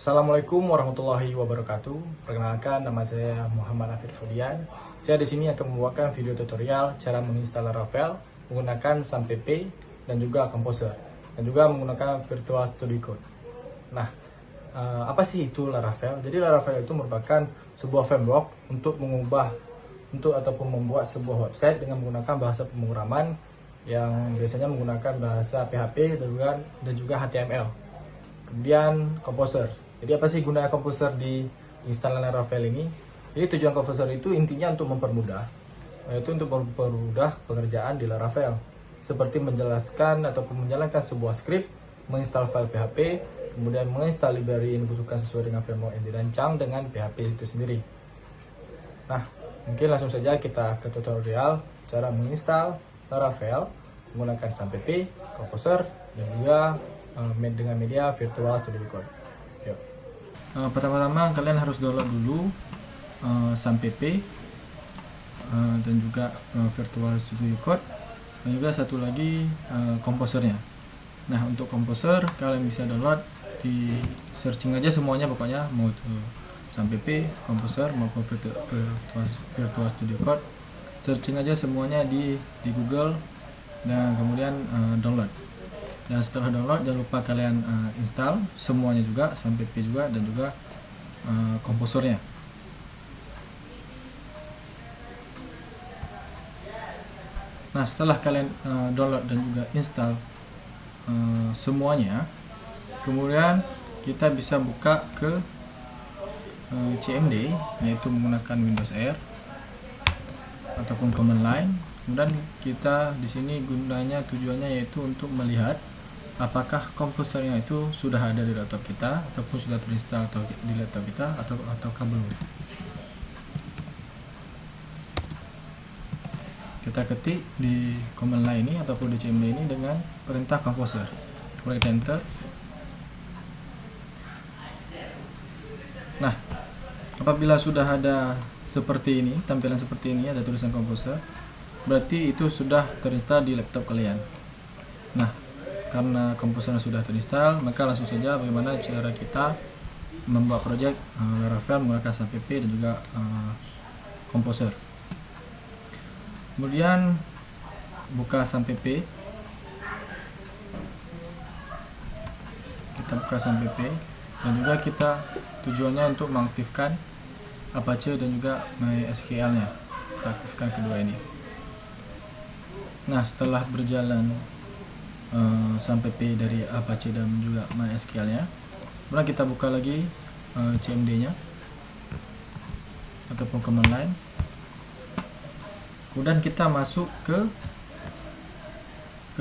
Assalamualaikum warahmatullahi wabarakatuh. Perkenalkan, nama saya Muhammad Afid Fudian. Saya di sini akan membawakan video tutorial cara menginstal Laravel menggunakan SAMPP dan juga Composer, dan juga menggunakan Virtual Studio Code. Nah, apa sih itu Laravel? Jadi Laravel itu merupakan sebuah framework untuk ataupun membuat sebuah website dengan menggunakan bahasa pemrograman yang biasanya menggunakan bahasa PHP dan juga HTML. Kemudian Composer. Jadi apa sih gunanya Composer di instalan Laravel ini? Jadi tujuan Composer itu intinya untuk mempermudah, yaitu untuk mempermudah pengerjaan di Laravel, seperti menjelaskan ataupun menjalankan sebuah script, menginstal file PHP, kemudian menginstal library yang dibutuhkan sesuai dengan framework yang dirancang dengan PHP itu sendiri. Nah, mungkin langsung saja kita ke tutorial cara menginstal Laravel menggunakan SAMPP, Composer, dan juga dengan media Virtual Studio Code. Yuk. Pertama-tama kalian harus download dulu SAMPP dan juga Virtual Studio Code, dan juga satu lagi Composernya. Nah, untuk Composer kalian bisa download, di searching aja semuanya, pokoknya mau itu SAMPP, Composer maupun Virtual Studio Code, searching aja semuanya di Google, dan kemudian download. Dan setelah download, jangan lupa kalian install semuanya juga, SAMPP juga, dan juga Composernya. Nah, setelah kalian download dan juga install semuanya, kemudian kita bisa buka ke CMD, yaitu menggunakan Windows R ataupun command line. Kemudian kita di sini gunanya, tujuannya yaitu untuk melihat apakah Composernya itu sudah ada di laptop kita ataupun sudah terinstall atau di laptop kita atau belum. Kita ketik di command line ini ataupun di CMD ini dengan perintah Composer. Kemudian kita enter. Nah, apabila sudah ada seperti ini, tampilan seperti ini, ada tulisan Composer, berarti itu sudah terinstall di laptop kalian. Nah, karena Composer sudah terinstall, maka langsung saja bagaimana cara kita membuat project Laravel menggunakan SAMPP dan juga Composer. Kemudian buka SAMPP, kita buka SAMPP, dan juga kita tujuannya untuk mengaktifkan Apache dan juga MySQL-nya. Kita aktifkan kedua ini. Nah, setelah berjalan SAMPP dari Apache dan juga MySQL-nya, kemudian kita buka lagi CMD-nya ataupun command line. Kemudian kita masuk ke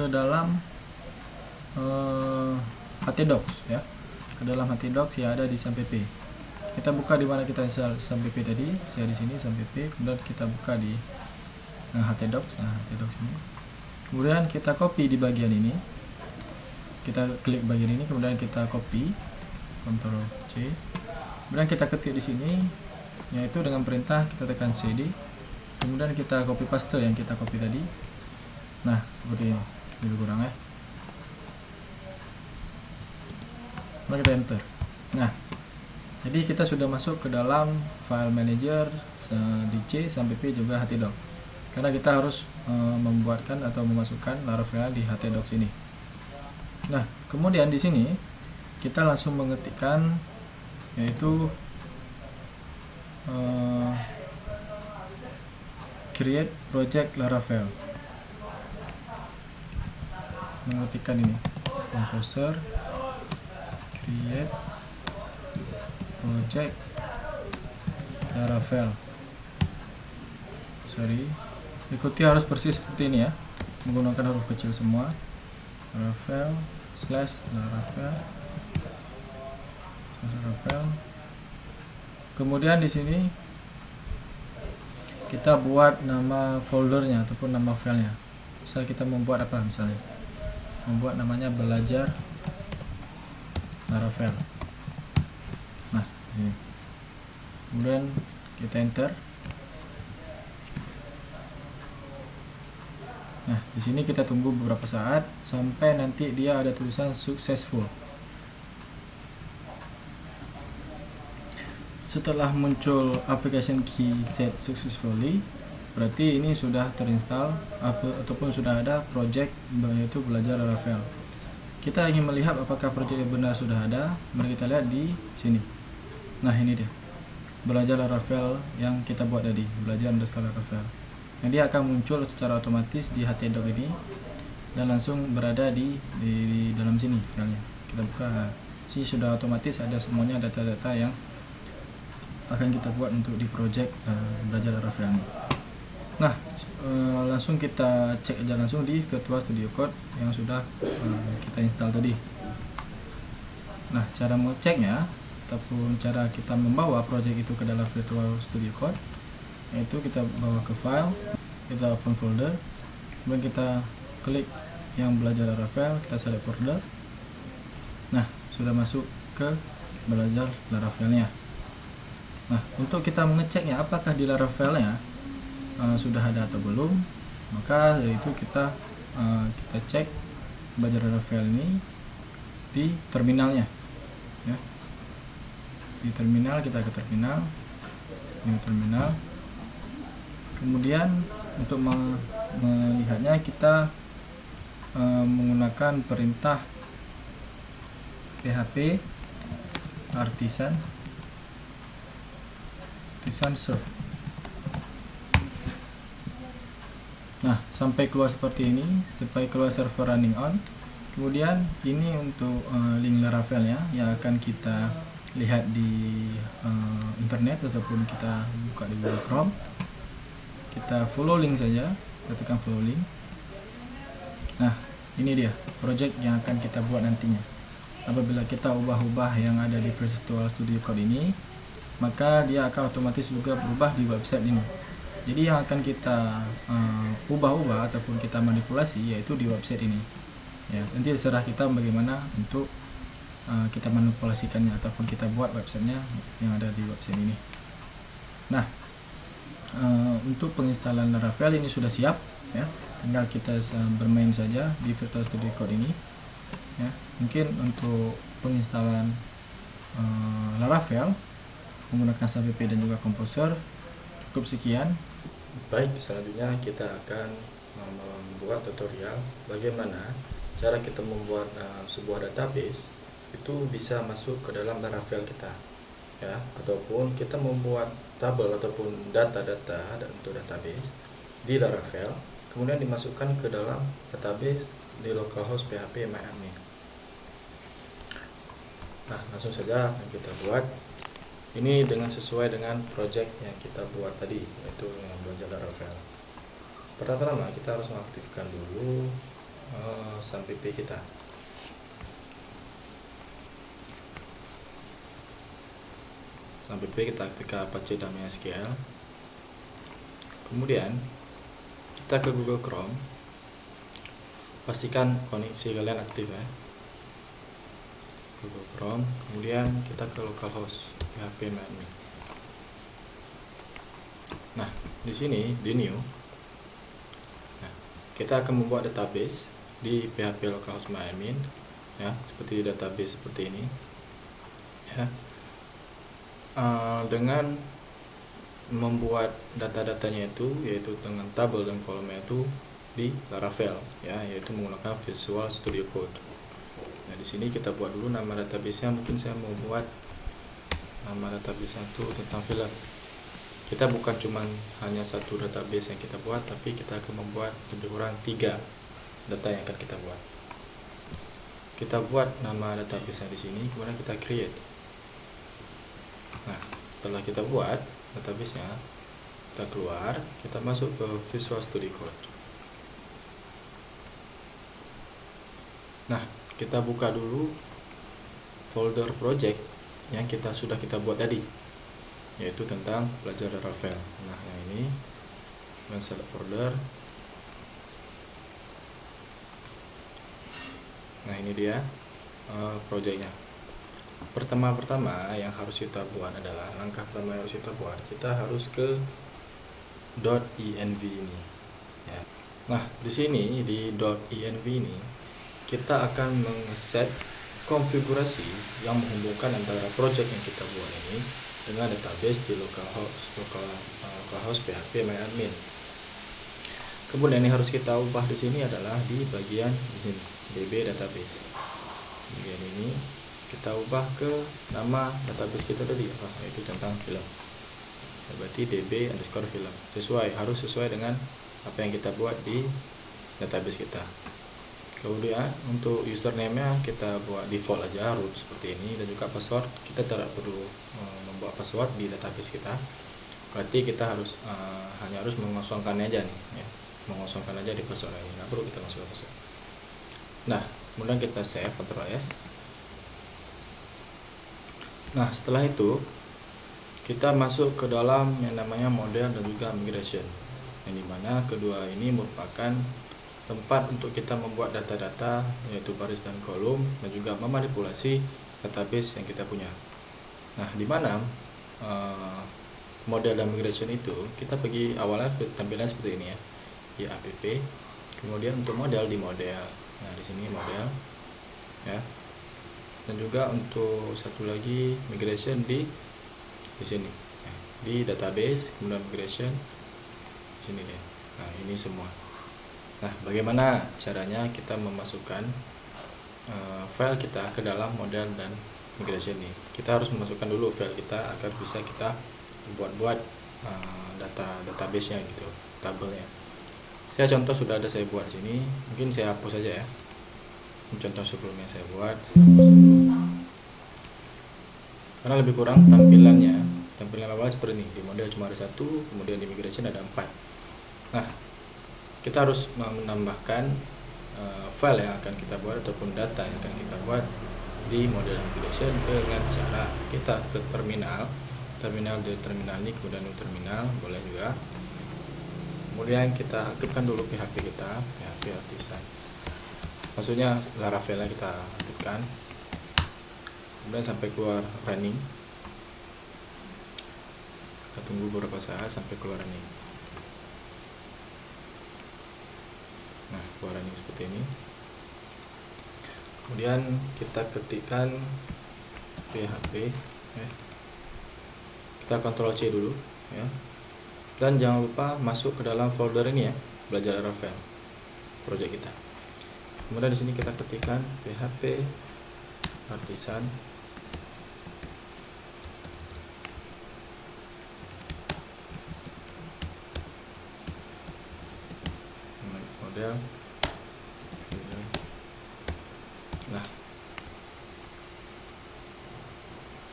dalam htdocs, ya, ke dalam htdocs yang ada di SAMPP. Kita buka di mana kita install SAMPP tadi. Saya di sini SAMPP, kemudian kita buka di htdocs. Nah, htdocs ini. Kemudian kita copy di bagian ini. Kita klik bagian ini, kemudian kita copy, Ctrl C. Kemudian kita ketik di sini, yaitu dengan perintah kita tekan CD. Kemudian kita copy paste yang kita copy tadi. Nah, seperti ini. Lebih kurang ya. Kemudian kita enter. Nah, jadi kita sudah masuk ke dalam file manager di C, SAMPP juga htdocs. Karena kita harus membuatkan atau memasukkan Laravel di htdocs ini. Nah, kemudian di sini kita langsung mengetikkan, yaitu create project Laravel. Mengetikkan ini Composer create project Laravel. Ikuti harus persis seperti ini ya, menggunakan huruf kecil semua. Laravel. Kemudian di sini kita buat nama foldernya ataupun nama filenya. Misal kita membuat apa, misalnya membuat namanya belajar Laravel. Nah, ini. Kemudian kita enter. Nah, di sini kita tunggu beberapa saat sampai nanti dia ada tulisan successful. Setelah muncul application key set successfully, berarti ini sudah terinstall ataupun sudah ada project yaitu belajar Laravel. Kita ingin melihat apakah project benar sudah ada. Mari kita lihat di sini. Nah, ini dia belajar Laravel yang kita buat tadi, belajar underscore Laravel. Yang dia akan muncul secara otomatis di htdoc ini dan langsung berada di dalam sini filenya. Kita buka, sih sudah otomatis ada semuanya data-data yang akan kita buat untuk di project belajar Laravel ini. Nah, langsung kita cek aja langsung di Virtual Studio Code yang sudah kita install tadi. Nah, cara mengeceknya ataupun cara kita membawa project itu ke dalam Virtual Studio Code, yaitu kita bawa ke file, kita open folder, kemudian kita klik yang belajar Laravel, kita select folder. Nah, sudah masuk ke belajar Laravelnya. Nah, untuk kita mengeceknya apakah di Laravelnya sudah ada atau belum, maka yaitu kita cek belajar Laravel ini di terminalnya, ya. Di terminal, kita ke terminal, new terminal. Kemudian untuk melihatnya kita menggunakan perintah php artisan serve. Nah, sampai keluar seperti ini, sampai keluar server running on. Kemudian ini untuk link Laravelnya yang akan kita lihat di internet ataupun kita buka di Google Chrome. Kita follow link saja, kita tekan follow link. Nah, ini dia project yang akan kita buat nantinya. Apabila kita ubah-ubah yang ada di Virtual Studio Code ini, maka dia akan otomatis juga berubah di website ini. Jadi yang akan kita ubah-ubah ataupun kita manipulasi yaitu di website ini. Ya, nanti terserah kita bagaimana untuk kita manipulasikannya ataupun kita buat websitenya yang ada di website ini. Nah, untuk penginstalan Laravel ini sudah siap, ya. Tinggal kita bermain saja di Virtual Studio Code ini. Ya, mungkin untuk penginstalan Laravel menggunakan SAPP dan juga Composer cukup sekian. Baik, selanjutnya kita akan membuat tutorial bagaimana cara kita membuat sebuah database itu bisa masuk ke dalam Laravel kita, ya, ataupun kita membuat tabel ataupun data-data untuk database di Laravel, kemudian dimasukkan ke dalam database di localhost php myadmin. Nah, langsung saja kita buat. Ini dengan sesuai dengan project yang kita buat tadi, yaitu yang belajar Laravel. Pertama-tama kita harus mengaktifkan dulu SAPP kita. SAPP kita aktifkan Apache dan MySQL. Kemudian kita ke Google Chrome. Pastikan koneksi kalian aktif, ya. Google Chrome, kemudian kita ke localhost php myadmin. Nah, di sini di new, nah, kita akan membuat database di php localhost myadmin, ya, seperti database seperti ini, ya. Dengan membuat data-datanya itu yaitu dengan tabel dan kolomnya itu di Laravel, ya, yaitu menggunakan Visual Studio Code. Nah, di sini kita buat dulu nama database-nya. Mungkin saya mau buat nama database itu tentang film. Kita bukan cuma hanya satu database yang kita buat, tapi kita akan membuat lebih kurang 3 data yang akan kita buat. Kita buat nama database-nya di sini, kemudian kita create. Nah, setelah kita buat database-nya, kita keluar, kita masuk ke Visual Studio Code. Nah, kita buka dulu folder project yang sudah kita buat tadi, yaitu tentang belajar Laravel. Nah, yang ini, select folder. Nah, ini dia projectnya. Pertama-tama yang harus kita buat adalah, langkah pertama yang harus kita buat, kita harus ke .env ini, ya. Nah, di sini di .env ini kita akan mengset konfigurasi yang menghubungkan antara project yang kita buat ini dengan database di localhost PHP MyAdmin. Kemudian yang harus kita ubah di sini adalah di bagian ini, DB database. Bagian ini kita ubah ke nama database kita tadi, yaitu tentang film. Berarti db_film harus sesuai dengan apa yang kita buat di database kita. Kemudian untuk username-nya kita buat default aja, root seperti ini, dan juga password kita tidak perlu membuat password di database kita. Berarti kita harus hanya harus mengosongkannya aja nih ya. Mengosongkan aja di password ini, nggak perlu kita masuk password. Nah, kemudian kita save, Ctrl S. Nah, setelah itu kita masuk ke dalam yang namanya model dan juga migration, yang dimana kedua ini merupakan tempat untuk kita membuat data-data, yaitu baris dan kolom, dan juga memanipulasi database yang kita punya. Nah, dimana model dan migration itu kita pergi awalnya tampilan seperti ini ya, di app. Kemudian untuk model di model, nah di sini model ya, dan juga untuk satu lagi migration di sini di database, kemudian migration di sini deh. Nah, ini semua. Nah, bagaimana caranya kita memasukkan file kita ke dalam model dan migration ini? Kita harus memasukkan dulu file kita agar bisa kita buat database-nya gitu, tabelnya. Saya contoh sudah ada saya buat sini, mungkin saya hapus saja ya. Contoh sebelumnya saya buat, karena lebih kurang tampilan awal seperti ini. Di model cuma ada 1, kemudian di migration ada 4. Nah, kita harus menambahkan file yang akan kita buat ataupun data yang akan kita buat di model migration dengan cara kita ke terminal di terminal ini, kemudian new terminal boleh juga. Kemudian kita aktifkan dulu PHP kita, PHP Artisan. Maksudnya Laravel kita aktifkan. Kemudian sampai keluar running. Kita tunggu beberapa saat sampai keluar running. Nah, keluar running seperti ini. Kemudian kita ketikkan PHP ya. Kita Ctrl C dulu ya. Dan jangan lupa masuk ke dalam folder ini ya, belajar Laravel project kita. Kemudian di sini kita ketikkan PHP Artisan model. Nah,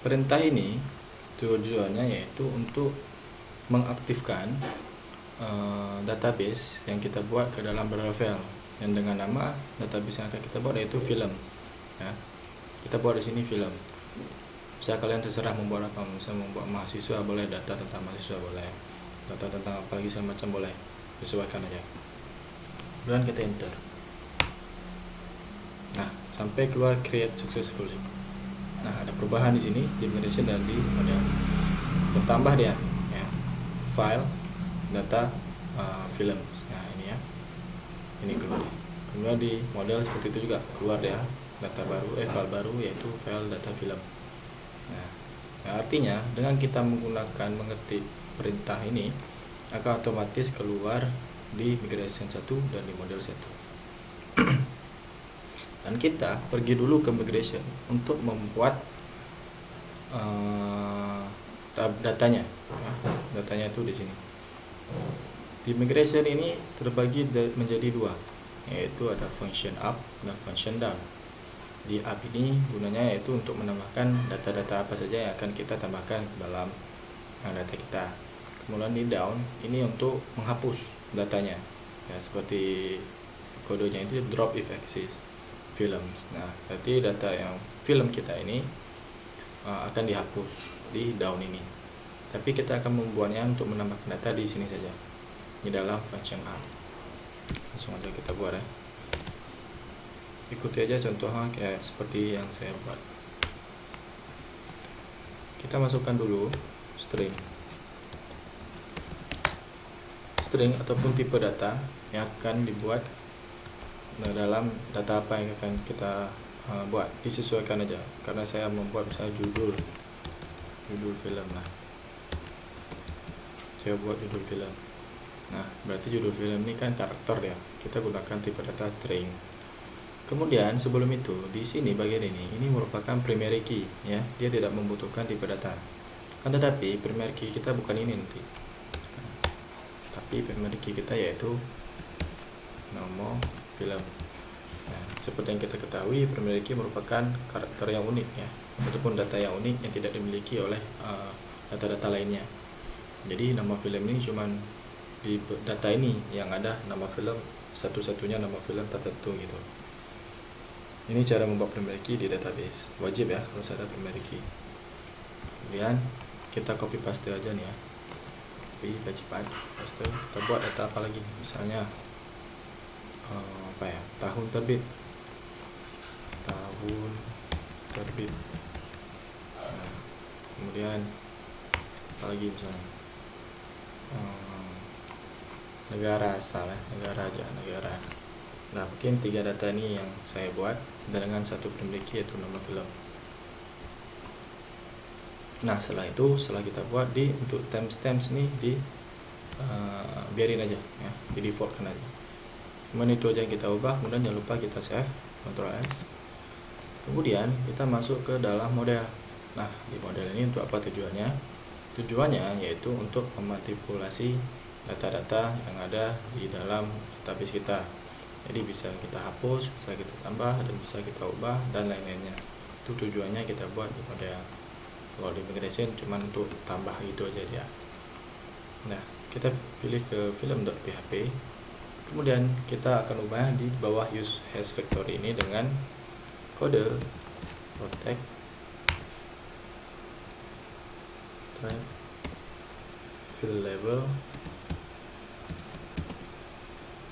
perintah ini tujuannya yaitu untuk mengaktifkan database yang kita buat ke dalam Laravel, yang dengan nama database yang akan kita buat yaitu film ya. Kita buat di sini film. Bisa kalian terserah membuat apa, misalnya membuat mahasiswa boleh, data tentang mahasiswa boleh, data tentang apa lagi semacam boleh, sesuaikan aja. Kemudian kita enter. Nah, sampai keluar create successfully. Nah, ada perubahan di sini di migration dan di model. Bertambah dia ya, file data film. Nah, ini ya, ini keluar. Kemudian di model seperti itu juga keluar ya, data baru, file baru, yaitu file data film. Nah, artinya dengan kita menggunakan mengetik perintah ini akan otomatis keluar di migration 1 dan di model 1. Dan kita pergi dulu ke migration untuk membuat datanya. Datanya itu di sini. Di migration ini terbagi menjadi 2, yaitu ada function up dan function down. Di up ini gunanya yaitu untuk menambahkan data-data apa saja yang akan kita tambahkan dalam data kita. Kemudian di down ini untuk menghapus datanya ya, seperti kodenya itu drop if exists films. Nah, berarti data yang film kita ini akan dihapus di down ini, tapi kita akan membuatnya untuk menambahkan data di sini saja, di dalam function up. Langsung aja kita buat ya, ikuti aja contohnya kayak seperti yang saya buat. Kita masukkan dulu string ataupun tipe data yang akan dibuat dalam data apa yang akan kita buat disesuaikan aja, karena saya membuat misalnya judul film. Nah, saya buat judul film. Nah, berarti judul film ini kan karakter ya, kita gunakan tipe data string. Kemudian sebelum itu di sini bagian ini merupakan primary key ya, dia tidak membutuhkan tipe data. Kan tetapi primary key kita bukan ini nanti, tapi primary key kita yaitu nomor film. Nah, seperti yang kita ketahui, primary key merupakan karakter yang unik ya, ataupun data yang unik yang tidak dimiliki oleh data-data lainnya. Jadi nama film ini cuman di data ini yang ada nama film, satu-satunya nama film tertentu gitu. Ini cara membuat primary key di database. Wajib ya harus ada primary key. Kemudian kita copy paste aja nih ya. Copy cepat paste. Kita buat data apa lagi? Misalnya tahun terbit. Nah, kemudian apa lagi misalnya? Negara aja. Nah, mungkin 3 data ini yang saya buat dengan satu primary key yaitu nama film. Nah, setelah kita buat untuk timestamps nih biarin aja ya, di defaultkan aja. Kemudian itu aja yang kita ubah. Kemudian jangan lupa kita save, Ctrl S. Kemudian kita masuk ke dalam model. Nah, di model ini untuk apa tujuannya? Tujuannya yaitu untuk memanipulasi data-data yang ada di dalam database kita. Jadi bisa kita hapus, bisa kita tambah, dan bisa kita ubah, dan lain-lainnya. Itu tujuannya kita buat di model. Kalau di migration cuma untuk tambah gitu aja dia. Nah, kita pilih ke film.php. Kemudian kita akan ubah di bawah use has factory ini dengan kode protect field label.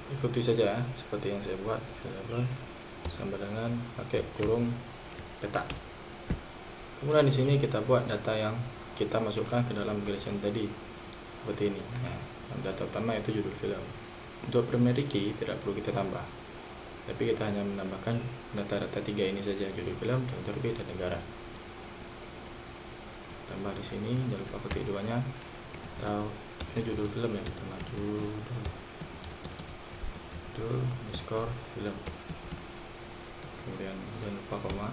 Ikuti saja seperti yang saya buat, field label sama dengan pakai kurung peta. Kemudian di sini kita buat data yang kita masukkan ke dalam migration tadi seperti ini. Nah, data utama itu judul film. Untuk primary key tidak perlu kita tambah, tapi kita hanya menambahkan data-data 3 ini saja, judul film, tahun terbit, dan negara. Tambah di sini, jangan lupa ketik duanya, atau ini judul film ya, judul underscore film. Kemudian jangan lupa koma.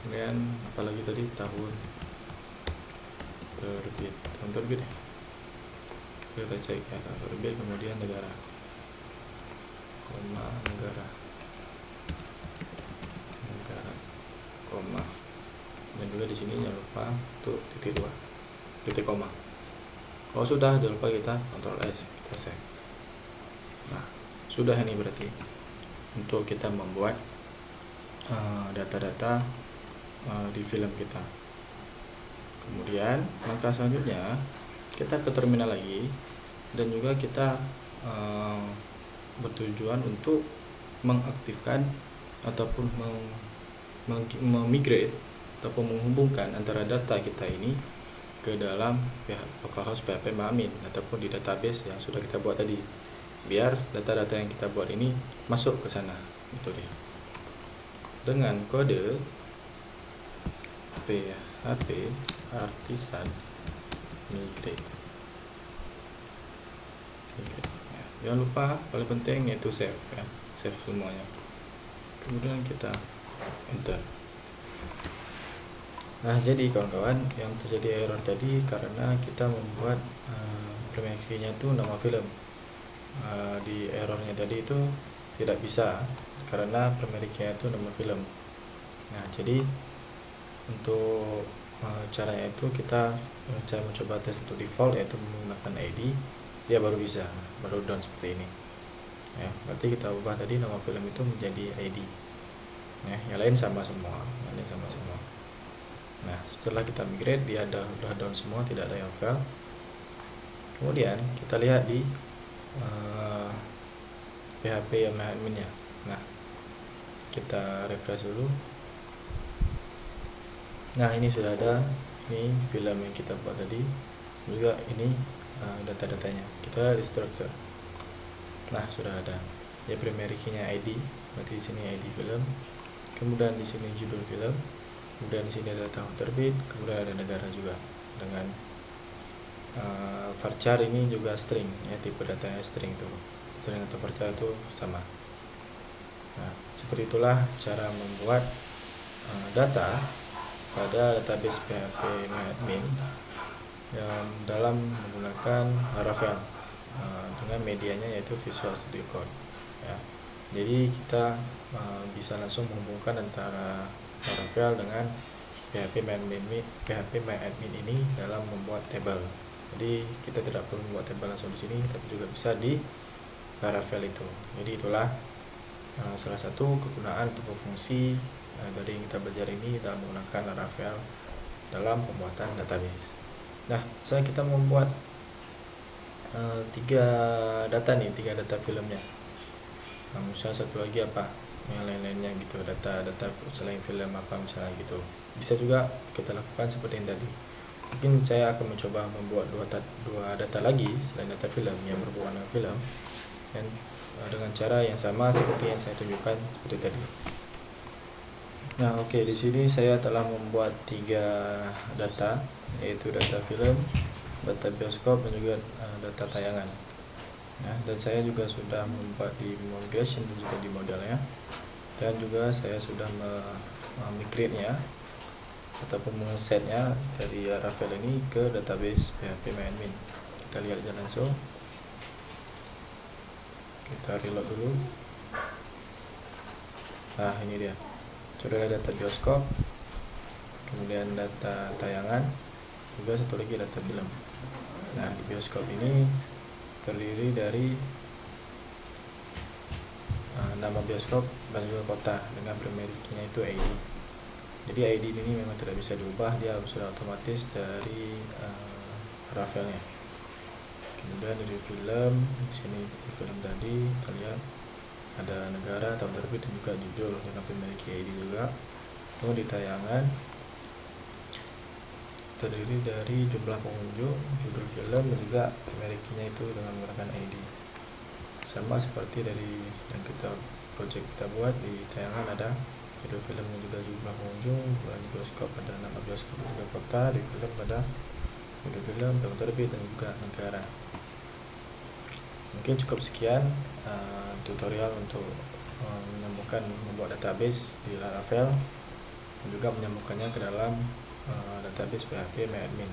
Kemudian apalagi tadi, tahun terbit ya. Kita cek ya, tahun terbit, kemudian negara, koma, negara, koma. Dan juga di sini jangan lupa untuk titik 2, titik koma. Kalau sudah, jangan lupa kita Ctrl S, kita save. Nah, sudah ini berarti untuk kita membuat data-data di film kita. Kemudian langkah selanjutnya kita ke terminal lagi, dan juga kita bertujuan untuk mengaktifkan ataupun memigrate ataupun menghubungkan antara data kita ini ke dalam localhost PHP admin ataupun di database yang sudah kita buat tadi, biar data-data yang kita buat ini masuk ke sana. Itu dia. Dengan kode php artisan migrate. Ya, jangan lupa paling penting yaitu save ya, save semuanya. Kemudian kita enter. Nah, jadi kawan-kawan, yang terjadi error tadi karena kita membuat primary key-nya itu nama film. Di errornya tadi itu tidak bisa karena primary key-nya itu nama film. Nah, jadi untuk caranya itu kita mencoba tes untuk default, yaitu menggunakan ID, dia baru bisa, baru down seperti ini ya. Berarti kita ubah tadi nama film itu menjadi ID ya, yang lain sama semua, Nah, setelah kita migrate, dia sudah down semua, tidak ada yang fail. Kemudian kita lihat di PHP yang adminnya. Nah, kita refresh dulu. Nah, ini sudah ada, ini film yang kita buat tadi, juga ini data-datanya. Kita lihat di structure. Nah, sudah ada ya, primary key-nya ID, berarti di sini ID film. kemudian di sini judul film, kemudian di sini ada tahun terbit, kemudian ada negara juga dengan varchar ini juga string ya, tipe datanya string tuh, string atau varchar itu sama. Nah, seperti itulah cara membuat data pada database PHP MyAdmin dalam menggunakan Laravel dengan medianya yaitu Visual Studio Code ya. Jadi kita bisa langsung menghubungkan antara Laravel dengan PHP MyAdmin ini dalam membuat tabel. Jadi kita tidak perlu membuat tabel langsung di sini, tapi juga bisa di Laravel itu. Jadi itulah salah satu kegunaan atau fungsi dari yang kita belajar ini dalam menggunakan Laravel dalam pembuatan database. Nah, setelah kita membuat 3 data nih, 3 data filmnya. Nah, misalnya satu lagi apa, yang lain-lainnya gitu, data selain film apa misalnya gitu. Bisa juga kita lakukan seperti yang tadi. Mungkin saya akan mencoba membuat dua data lagi selain data film yang berhubungan dengan film, dan dengan cara yang sama seperti yang saya tunjukkan seperti tadi. Nah, oke, di sini saya telah membuat 3 data, yaitu data film, data bioskop, dan juga data tayangan. Nah, dan saya juga sudah membuat di migration dan juga di modelnya, dan juga saya sudah migrate-nya ataupun mengesetnya dari Laravel ini ke database PHP MyAdmin. Kita lihat aja langsung. Kita reload dulu. Nah, ini dia. Sudah ada data bioskop, kemudian data tayangan, juga satu lagi data film. Nah, di bioskop ini terdiri dari nama bioskop dan juga kota dengan primary key-nya itu ID. Jadi ID ini memang tidak bisa diubah, dia sudah otomatis dari Laravelnya. Kemudian dari film, di sini di film tadi kita lihat ada negara, tahun terbit, dan juga judul dengan primary key ID juga. Kemudian di tayangan terdiri dari jumlah pengunjung, judul film, dan juga primary key-nya itu dengan menggunakan ID. Sama seperti dari yang project kita buat, di tayangan ada judul film dan juga jumlah pengunjung, di bioskop ada nama bioskop dan juga kota, di film ada judul film, tahun terbit, dan juga negara. Mungkin cukup sekian tutorial untuk membuat database di Laravel dan juga menyambungkannya ke dalam database PHP MyAdmin.